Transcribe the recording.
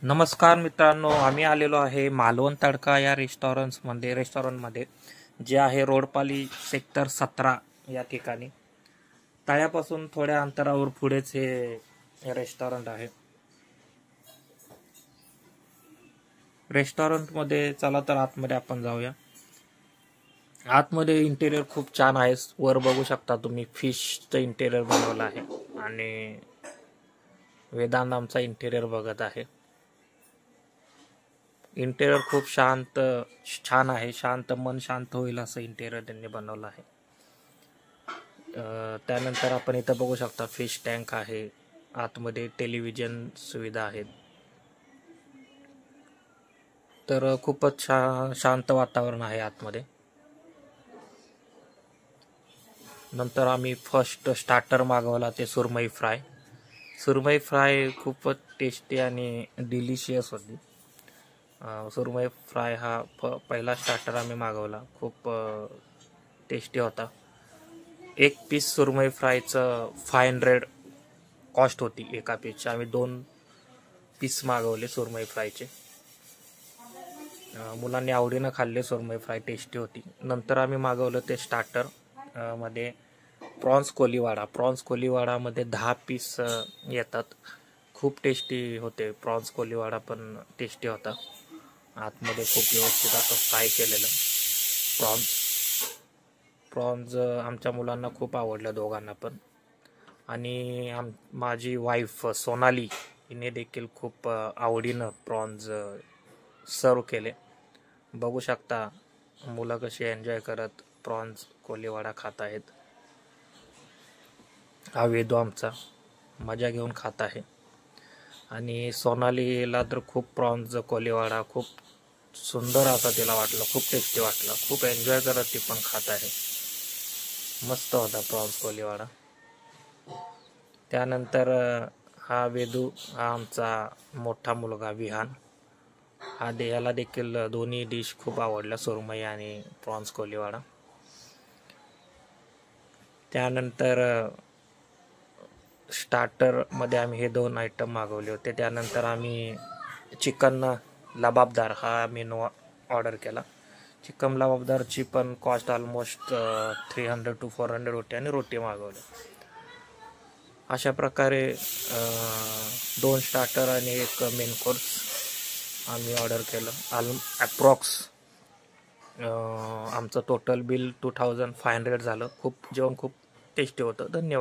नमस्कार मित्रांनो, आम्ही आलेलो आहे मालवण तडका या रेस्टॉरंटमध्ये जे आहे रोडपाली सेक्टर 17 या ठिकाणी. तळ्यापासून थोड्या अंतरावर पुढेच हे रेस्टॉरंट आहे. रेस्टॉरंटमध्ये चला तर आतमध्ये आपण जाऊया. आतमध्ये इंटेरियर खूप छान आहे. वर बघू शकता तुम्ही फिशचं इंटेरियर बनवलं आहे आणि वेदांत आमचा इंटेरियर बघत आहे. इंटेरियर खूप छान आहे. मन शांत होईल असं इंटेरियर त्यांनी बनवलं आहे. त्यानंतर आपण इथं बघू शकता फिश टँक आहे. आतमध्ये टेलिव्हिजन सुविधा आहेत. तर खूपच शांत वातावरण आहे आतमध्ये. नंतर आम्ही फर्स्ट स्टार्टर मागवला ते सुरमई फ्राय खूपच टेस्टी आणि डिलिशियस होती. सुरमई फ्राय हा पहिला स्टार्टर आम्ही मागवला. खूप टेस्टी होता. एक पीस सुरमई फ्रायचं 500 कॉस्ट होती. एका पीसची आम्ही 2 पीस मागवले सुरमई फ्रायचे. मुलांनी आवडीनं खाल्ले. सुरमई फ्राय टेस्टी होती. नंतर आम्ही मागवलं ते स्टार्टर मध्ये प्रॉन्स कोलीवाडामध्ये 10 पीस येतात. खूप टेस्टी होते. प्रॉन्स कोलीवाडा पण टेस्टी होता. आतमध्ये खूप व्यवस्थित असं फ्राय केलेलं प्रॉन्स आमच्या मुलांना खूप आवडलं, दोघांना पण. आणि माझी वाईफ सोनाली हिने देखील खूप आवडीनं प्रॉन्स सर्व केले. बघू शकता मुलं कशी एन्जॉय करत प्रॉन्स कोलीवाडा खात आहेत. हा वेदू आमचा मजा घेऊन खात आहे. आणि सोनालीला तर खूप प्रॉन्स कोलीवाडा खूप सुंदर असा तिला वाटलं. खूप टेस्टी वाटलं. खूप एन्जॉय करत ती पण खात आहे. मस्त होता प्रॉन्स कोलीवाडा. त्यानंतर हा वेदू, हा आमचा मोठा मुलगा विहान, याला देखील दोन्ही डिश खूप आवडल्या, सुरमई आणि प्रॉन्स कोलीवाडा. त्यानंतर स्टार्टरमध्ये आम्ही हे 2 आयटम मागवले होते. त्यानंतर आम्ही चिकन लबाबदार हा मेनू ऑर्डर केला. चिकन लबाबदारची पण कॉस्ट ऑलमोस्ट 300 to 400 होती आणि रोटी मागवली. अशा प्रकारे 2 स्टार्टर आणि 1 मेन कोर्स आम्ही ऑर्डर केलं. अप्रॉक्स आमचं टोटल बिल 2500 झालं. जेवण खूप टेस्टी होतं. धन्यवाद.